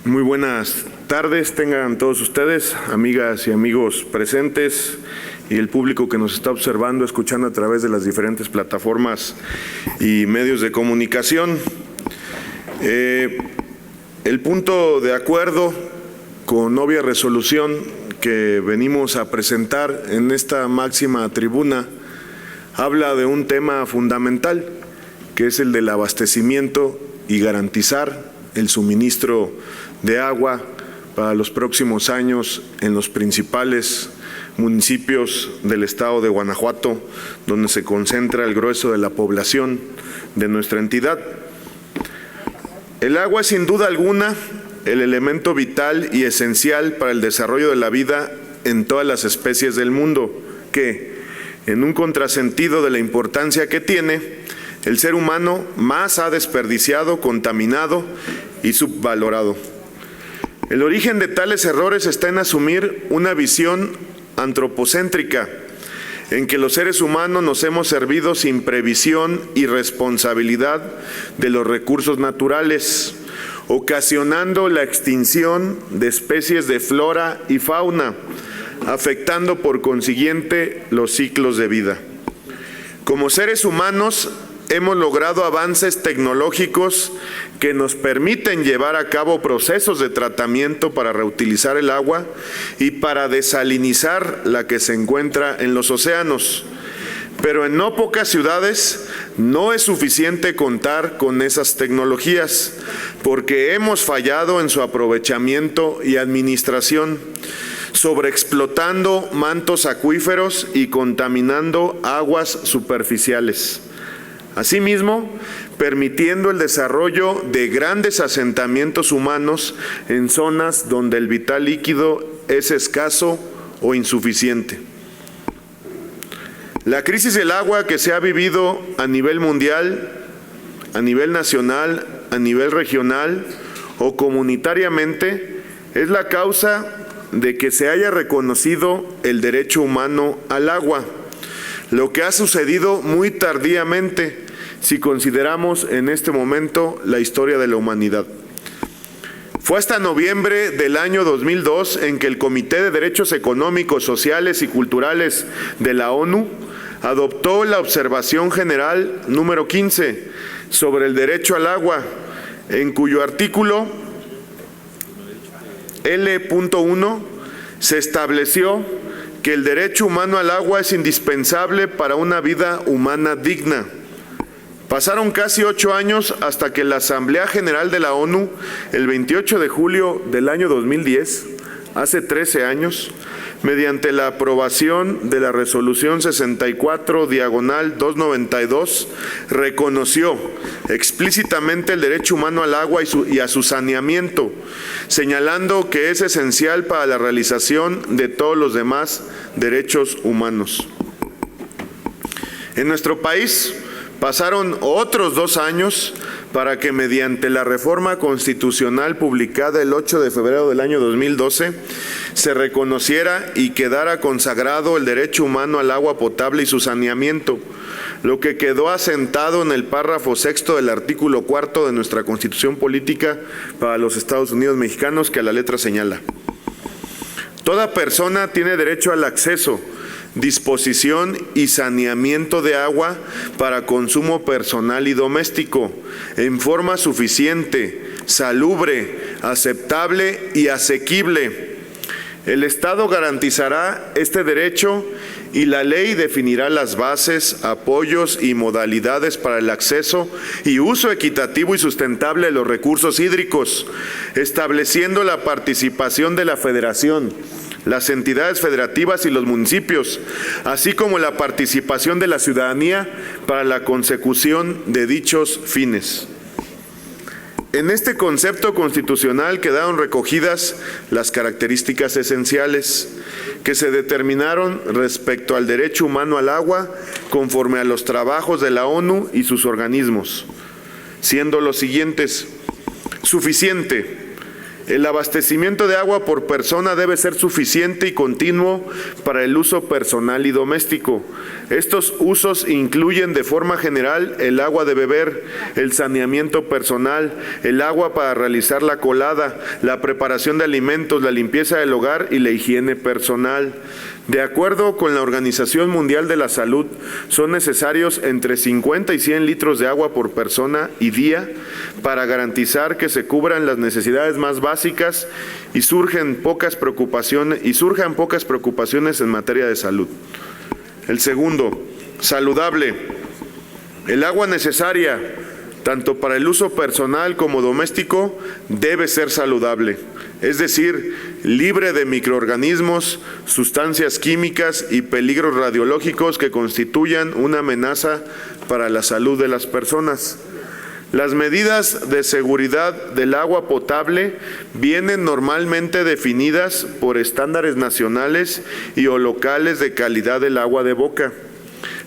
Muy buenas tardes, tengan todos ustedes, amigas y amigos presentes y el público que nos está observando, escuchando a través de las diferentes plataformas y medios de comunicación. El punto de acuerdo con obvia resolución que venimos a presentar en esta máxima tribuna habla de un tema fundamental, que es el del abastecimiento y garantizar el suministro de agua para los próximos años en los principales municipios del estado de Guanajuato, donde se concentra el grueso de la población de nuestra entidad. El agua es sin duda alguna el elemento vital y esencial para el desarrollo de la vida en todas las especies del mundo, que, en un contrasentido de la importancia que tiene, el ser humano más ha desperdiciado, contaminado y subvalorado. El origen de tales errores está en asumir una visión antropocéntrica, en que los seres humanos nos hemos servido sin previsión y responsabilidad de los recursos naturales, ocasionando la extinción de especies de flora y fauna, afectando por consiguiente los ciclos de vida. Como seres humanos, hemos logrado avances tecnológicos que nos permiten llevar a cabo procesos de tratamiento para reutilizar el agua y para desalinizar la que se encuentra en los océanos. Pero en no pocas ciudades no es suficiente contar con esas tecnologías, porque hemos fallado en su aprovechamiento y administración, sobreexplotando mantos acuíferos y contaminando aguas superficiales. Asimismo, permitiendo el desarrollo de grandes asentamientos humanos en zonas donde el vital líquido es escaso o insuficiente. La crisis del agua que se ha vivido a nivel mundial, a nivel nacional, a nivel regional o comunitariamente es la causa de que se haya reconocido el derecho humano al agua, lo que ha sucedido muy tardíamente si consideramos en este momento la historia de la humanidad. Fue hasta noviembre del año 2002 en que el Comité de Derechos Económicos, Sociales y Culturales de la ONU adoptó la Observación General número 15 sobre el derecho al agua, en cuyo artículo L.1 se estableció que el derecho humano al agua es indispensable para una vida humana digna. Pasaron casi 8 años hasta que la Asamblea General de la ONU, el 28 de julio del año 2010, hace 13 años, mediante la aprobación de la Resolución 64/292, reconoció explícitamente el derecho humano al agua y a su saneamiento, señalando que es esencial para la realización de todos los demás derechos humanos. En nuestro país pasaron otros 2 años para que, mediante la reforma constitucional publicada el 8 de febrero del año 2012, se reconociera y quedara consagrado el derecho humano al agua potable y su saneamiento, lo que quedó asentado en el párrafo 6º del artículo 4 de nuestra Constitución Política para los Estados Unidos Mexicanos, que a la letra señala: toda persona tiene derecho al acceso, disposición y saneamiento de agua para consumo personal y doméstico, en forma suficiente, salubre, aceptable y asequible. El Estado garantizará este derecho y la ley definirá las bases, apoyos y modalidades para el acceso y uso equitativo y sustentable de los recursos hídricos, estableciendo la participación de la Federación, las entidades federativas y los municipios, así como la participación de la ciudadanía para la consecución de dichos fines. En este concepto constitucional quedaron recogidas las características esenciales que se determinaron respecto al derecho humano al agua conforme a los trabajos de la ONU y sus organismos, siendo los siguientes: suficiente, El abastecimiento de agua por persona debe ser suficiente y continuo para el uso personal y doméstico. Estos usos incluyen de forma general el agua de beber, el saneamiento personal, el agua para realizar la colada, la preparación de alimentos, la limpieza del hogar y la higiene personal. De acuerdo con la Organización Mundial de la Salud, son necesarios entre 50 y 100 litros de agua por persona y día para garantizar que se cubran las necesidades más básicas y surjan pocas preocupaciones en materia de salud. El segundo, saludable. El agua necesaria, tanto para el uso personal como doméstico, debe ser saludable, es decir, libre de microorganismos, sustancias químicas y peligros radiológicos que constituyan una amenaza para la salud de las personas. Las medidas de seguridad del agua potable vienen normalmente definidas por estándares nacionales y o locales de calidad del agua de boca.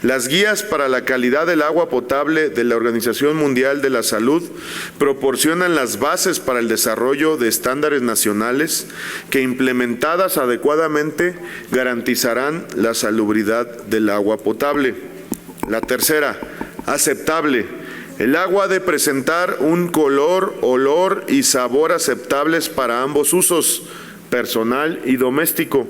Las guías para la calidad del agua potable de la Organización Mundial de la Salud proporcionan las bases para el desarrollo de estándares nacionales que, implementadas adecuadamente, garantizarán la salubridad del agua potable. La tercera, aceptable. El agua ha de presentar un color, olor y sabor aceptables para ambos usos, personal y doméstico.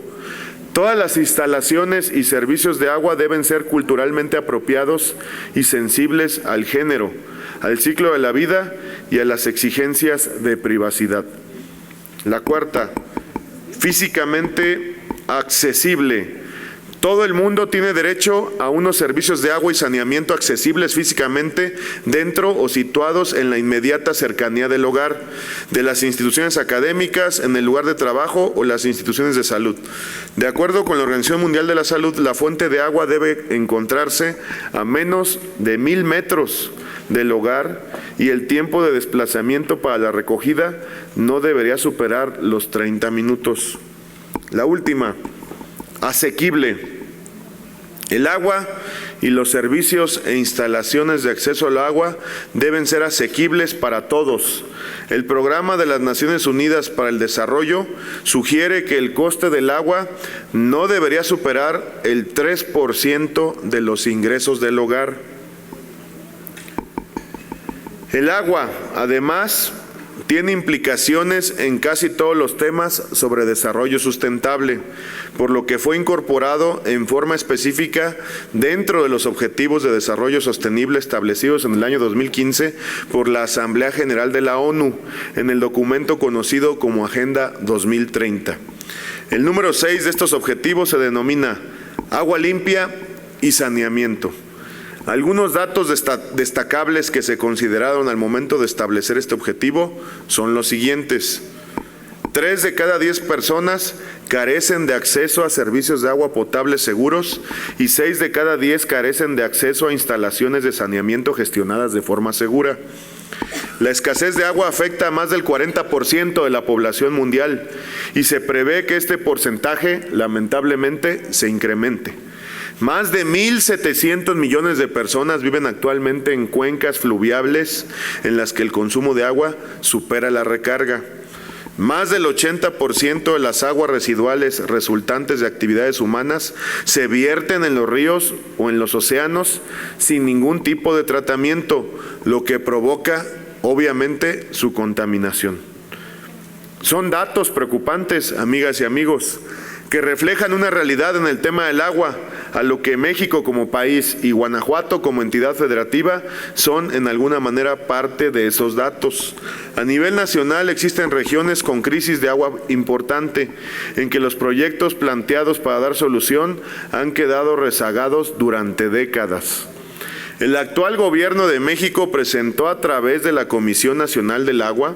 Todas las instalaciones y servicios de agua deben ser culturalmente apropiados y sensibles al género, al ciclo de la vida y a las exigencias de privacidad. La cuarta, físicamente accesible. Todo el mundo tiene derecho a unos servicios de agua y saneamiento accesibles físicamente dentro o situados en la inmediata cercanía del hogar, de las instituciones académicas, en el lugar de trabajo o las instituciones de salud. De acuerdo con la Organización Mundial de la Salud, la fuente de agua debe encontrarse a menos de 1000 metros del hogar y el tiempo de desplazamiento para la recogida no debería superar los 30 minutos. La última, asequible. El agua y los servicios e instalaciones de acceso al agua deben ser asequibles para todos. El Programa de las Naciones Unidas para el Desarrollo sugiere que el coste del agua no debería superar el 3% de los ingresos del hogar. El agua, además, tiene implicaciones en casi todos los temas sobre desarrollo sustentable, por lo que fue incorporado en forma específica dentro de los Objetivos de Desarrollo Sostenible establecidos en el año 2015 por la Asamblea General de la ONU, en el documento conocido como Agenda 2030. El número 6 de estos objetivos se denomina agua limpia y saneamiento. Algunos datos destacables que se consideraron al momento de establecer este objetivo son los siguientes. 3 de cada 10 personas carecen de acceso a servicios de agua potable seguros y 6 de cada 10 carecen de acceso a instalaciones de saneamiento gestionadas de forma segura. La escasez de agua afecta a más del 40% de la población mundial y se prevé que este porcentaje, lamentablemente, se incremente. Más de 1.700 millones de personas viven actualmente en cuencas fluviales en las que el consumo de agua supera la recarga. Más del 80% de las aguas residuales resultantes de actividades humanas se vierten en los ríos o en los océanos sin ningún tipo de tratamiento, lo que provoca, obviamente, su contaminación. Son datos preocupantes, amigas y amigos, que reflejan una realidad en el tema del agua, a lo que México como país y Guanajuato como entidad federativa son en alguna manera parte de esos datos. A nivel nacional existen regiones con crisis de agua importante, en que los proyectos planteados para dar solución han quedado rezagados durante décadas. El actual gobierno de México presentó a través de la Comisión Nacional del Agua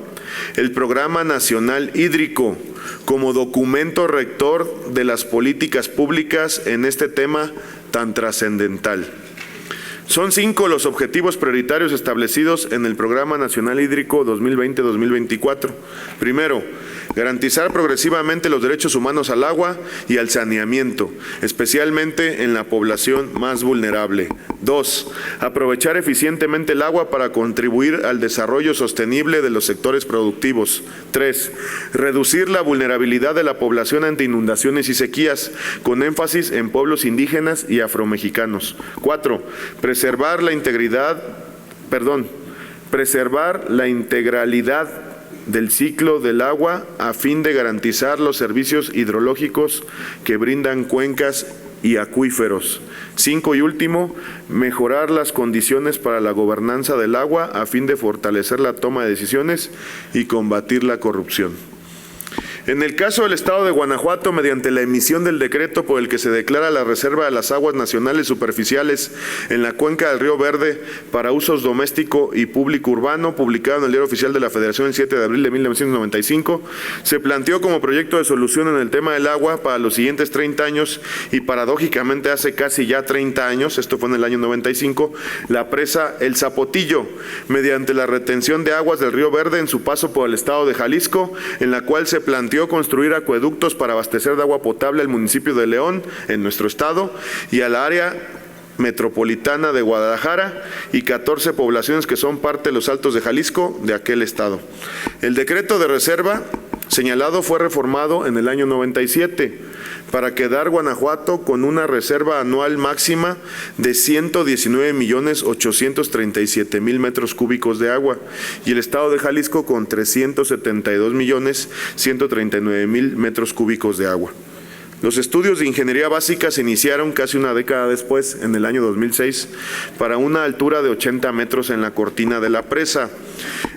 el Programa Nacional Hídrico como documento rector de las políticas públicas en este tema tan trascendental. Son 5 los objetivos prioritarios establecidos en el Programa Nacional Hídrico 2020-2024. Primero, garantizar progresivamente los derechos humanos al agua y al saneamiento, especialmente en la población más vulnerable. 2. Aprovechar eficientemente el agua para contribuir al desarrollo sostenible de los sectores productivos. 3. Reducir la vulnerabilidad de la población ante inundaciones y sequías, con énfasis en pueblos indígenas y afromexicanos. 4. Preservar la integralidad del ciclo del agua a fin de garantizar los servicios hidrológicos que brindan cuencas y acuíferos. 5 y último, mejorar las condiciones para la gobernanza del agua a fin de fortalecer la toma de decisiones y combatir la corrupción. En el caso del Estado de Guanajuato, mediante la emisión del decreto por el que se declara la reserva de las aguas nacionales superficiales en la cuenca del Río Verde para usos doméstico y público urbano, publicado en el Diario Oficial de la Federación el 7 de abril de 1995, se planteó como proyecto de solución en el tema del agua para los siguientes 30 años y paradójicamente hace casi ya 30 años, esto fue en el año 95, la presa El Zapotillo, mediante la retención de aguas del Río Verde en su paso por el Estado de Jalisco, en la cual se planteó construir acueductos para abastecer de agua potable al municipio de León, en nuestro estado, y a la área metropolitana de Guadalajara y 14 poblaciones que son parte de los Altos de Jalisco de aquel estado. El decreto de reserva señalado fue reformado en el año 97 para quedar Guanajuato con una reserva anual máxima de 119.837.000 metros cúbicos de agua y el estado de Jalisco con 372.139.000 metros cúbicos de agua. Los estudios de ingeniería básica se iniciaron casi una década después, en el año 2006, para una altura de 80 metros en la cortina de la presa.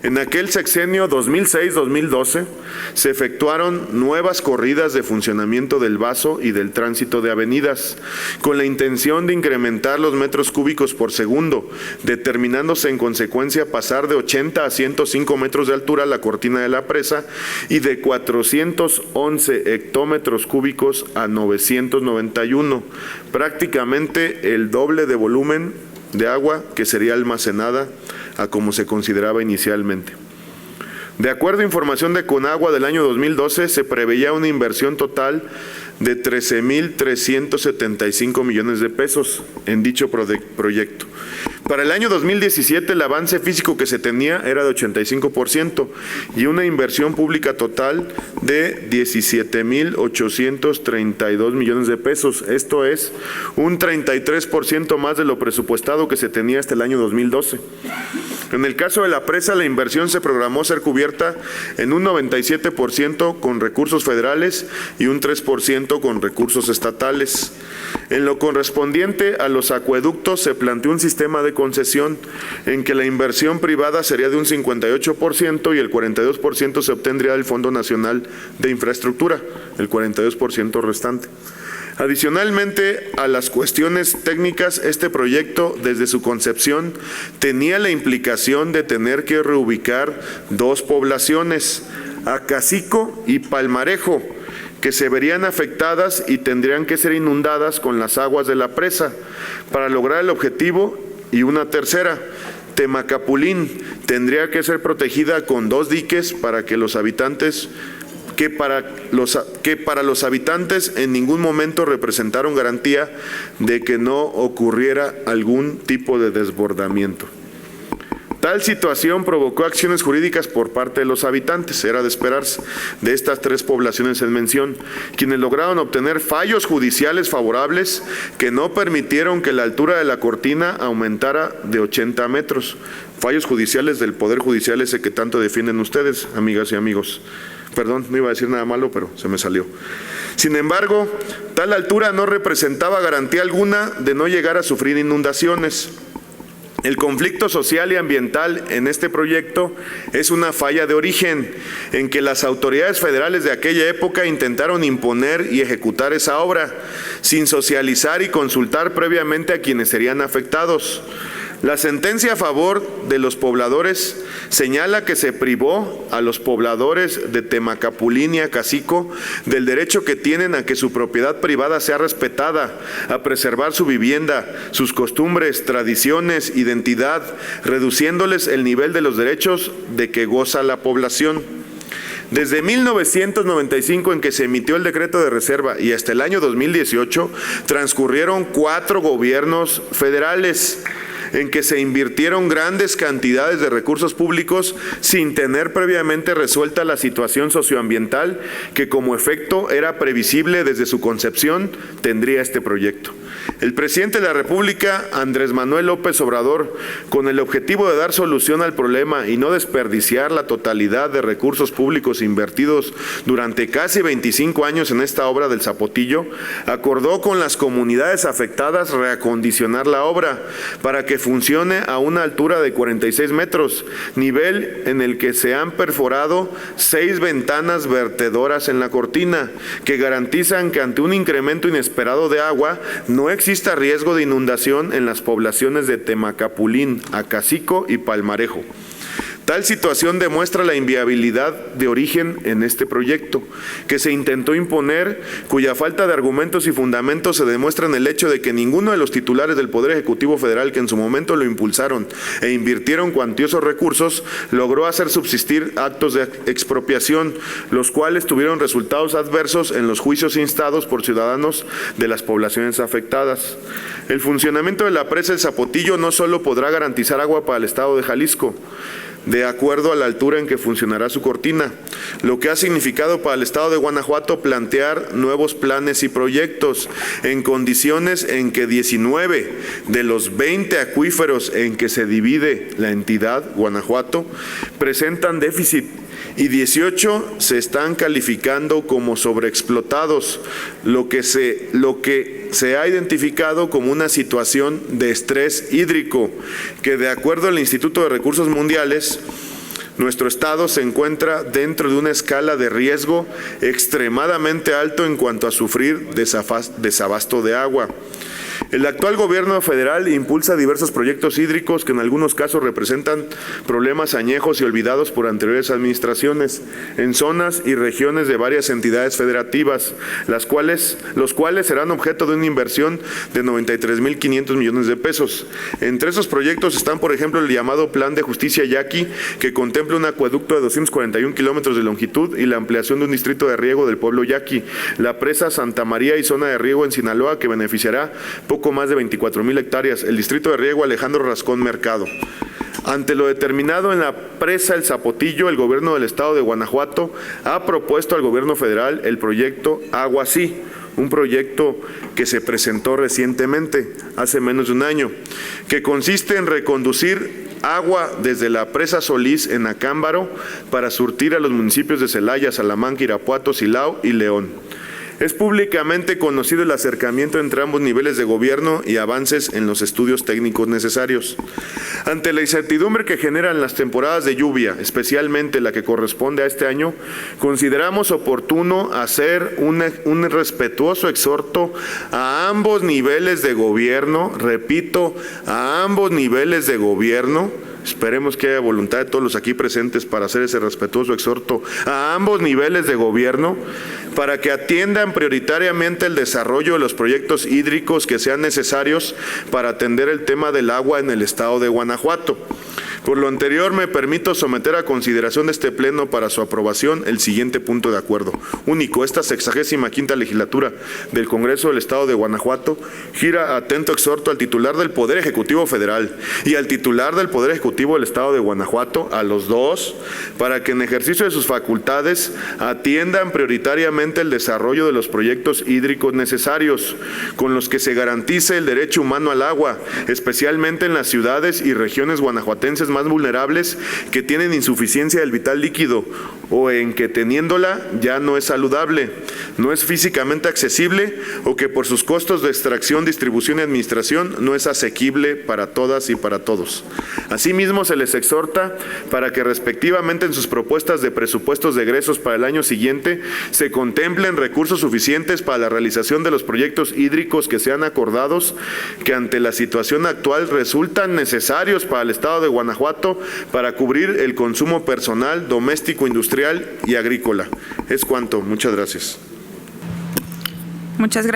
En aquel sexenio 2006-2012 se efectuaron nuevas corridas de funcionamiento del vaso y del tránsito de avenidas, con la intención de incrementar los metros cúbicos por segundo, determinándose en consecuencia pasar de 80 a 105 metros de altura la cortina de la presa y de 411 hectómetros cúbicos a 991, prácticamente el doble de volumen de agua que sería almacenada a como se consideraba inicialmente. De acuerdo a información de Conagua del año 2012, se preveía una inversión total de 13.375 millones de pesos en dicho proyecto. Para el año 2017 el avance físico que se tenía era de 85% y una inversión pública total de 17.832 millones de pesos. Esto es un 33% más de lo presupuestado que se tenía hasta el año 2012. En el caso de la presa, la inversión se programó ser cubierta en un 97% con recursos federales y un 3% con recursos estatales. En lo correspondiente a los acueductos, se planteó un sistema de concesión en que la inversión privada sería de un 58% y el 42% se obtendría del Fondo Nacional de Infraestructura, el 42% restante. Adicionalmente a las cuestiones técnicas, este proyecto desde su concepción tenía la implicación de tener que reubicar dos poblaciones, Acacico y Palmarejo, que se verían afectadas y tendrían que ser inundadas con las aguas de la presa para lograr el objetivo, y una tercera, Temacapulín, tendría que ser protegida con 2 diques para que los habitantes que para los habitantes en ningún momento representaron garantía de que no ocurriera algún tipo de desbordamiento. Tal situación provocó acciones jurídicas por parte de los habitantes, era de esperarse, de estas 3 poblaciones en mención, quienes lograron obtener fallos judiciales favorables que no permitieron que la altura de la cortina aumentara de 80 metros. Fallos judiciales del Poder Judicial ese que tanto defienden ustedes, amigas y amigos. Perdón, no iba a decir nada malo, pero se me salió. Sin embargo, tal altura no representaba garantía alguna de no llegar a sufrir inundaciones. El conflicto social y ambiental en este proyecto es una falla de origen, en que las autoridades federales de aquella época intentaron imponer y ejecutar esa obra, sin socializar y consultar previamente a quienes serían afectados. La sentencia a favor de los pobladores señala que se privó a los pobladores de Temacapulín y Acacico del derecho que tienen a que su propiedad privada sea respetada, a preservar su vivienda, sus costumbres, tradiciones, identidad, reduciéndoles el nivel de los derechos de que goza la población. Desde 1995, en que se emitió el decreto de reserva, y hasta el año 2018, transcurrieron 4 gobiernos federales en que se invirtieron grandes cantidades de recursos públicos sin tener previamente resuelta la situación socioambiental que como efecto era previsible desde su concepción tendría este proyecto. El presidente de la República, Andrés Manuel López Obrador, con el objetivo de dar solución al problema y no desperdiciar la totalidad de recursos públicos invertidos durante casi 25 años en esta obra del Zapotillo, acordó con las comunidades afectadas reacondicionar la obra para que funcione a una altura de 46 metros, nivel en el que se han perforado 6 ventanas vertedoras en la cortina, que garantizan que ante un incremento inesperado de agua no exista riesgo de inundación en las poblaciones de Temacapulín, Acacico y Palmarejo. Tal situación demuestra la inviabilidad de origen en este proyecto, que se intentó imponer, cuya falta de argumentos y fundamentos se demuestra en el hecho de que ninguno de los titulares del Poder Ejecutivo Federal que en su momento lo impulsaron e invirtieron cuantiosos recursos, logró hacer subsistir actos de expropiación, los cuales tuvieron resultados adversos en los juicios instados por ciudadanos de las poblaciones afectadas. El funcionamiento de la presa del Zapotillo no solo podrá garantizar agua para el estado de Jalisco, de acuerdo a la altura en que funcionará su cortina, lo que ha significado para el estado de Guanajuato plantear nuevos planes y proyectos en condiciones en que 19 de los 20 acuíferos en que se divide la entidad Guanajuato presentan déficit y 18 se están calificando como sobreexplotados, lo que se ha identificado como una situación de estrés hídrico, que de acuerdo al Instituto de Recursos Mundiales, nuestro estado se encuentra dentro de una escala de riesgo extremadamente alto en cuanto a sufrir desabasto de agua. El actual gobierno federal impulsa diversos proyectos hídricos que en algunos casos representan problemas añejos y olvidados por anteriores administraciones en zonas y regiones de varias entidades federativas, los cuales serán objeto de una inversión de 93,500 millones de pesos. Entre esos proyectos están, por ejemplo, el llamado Plan de Justicia Yaqui, que contempla un acueducto de 241 kilómetros de longitud y la ampliación de un distrito de riego del pueblo Yaqui, la presa Santa María y zona de riego en Sinaloa, que beneficiará poco más de 24,000 hectáreas, el distrito de riego Alejandro Rascón Mercado. Ante lo determinado en la presa El Zapotillo, el gobierno del estado de Guanajuato ha propuesto al gobierno federal el proyecto Agua Sí, un proyecto que se presentó recientemente, hace menos de un año, que consiste en reconducir agua desde la presa Solís en Acámbaro para surtir a los municipios de Celaya, Salamanca, Irapuato, Silao y León. Es públicamente conocido el acercamiento entre ambos niveles de gobierno y avances en los estudios técnicos necesarios. Ante la incertidumbre que generan las temporadas de lluvia, especialmente la que corresponde a este año, consideramos oportuno hacer un respetuoso exhorto a ambos niveles de gobierno, repito, a ambos niveles de gobierno. Esperemos que haya voluntad de todos los aquí presentes para hacer ese respetuoso exhorto a ambos niveles de gobierno para que atiendan prioritariamente el desarrollo de los proyectos hídricos que sean necesarios para atender el tema del agua en el estado de Guanajuato. Por lo anterior, me permito someter a consideración de este Pleno para su aprobación el siguiente punto de acuerdo. Único, esta 65ª legislatura del Congreso del Estado de Guanajuato gira atento exhorto al titular del Poder Ejecutivo Federal y al titular del Poder Ejecutivo del Estado de Guanajuato, a los dos, para que en ejercicio de sus facultades atiendan prioritariamente el desarrollo de los proyectos hídricos necesarios, con los que se garantice el derecho humano al agua, especialmente en las ciudades y regiones guanajuatenses más vulnerables que tienen insuficiencia del vital líquido o en que teniéndola ya no es saludable, no es físicamente accesible o que por sus costos de extracción, distribución y administración no es asequible para todas y para todos. Asimismo, se les exhorta para que respectivamente en sus propuestas de presupuestos de egresos para el año siguiente se contemplen recursos suficientes para la realización de los proyectos hídricos que sean acordados, que ante la situación actual resultan necesarios para el Estado de Guanajuato para cubrir el consumo personal, doméstico, industrial y agrícola. Es cuanto. Muchas gracias. Muchas gracias.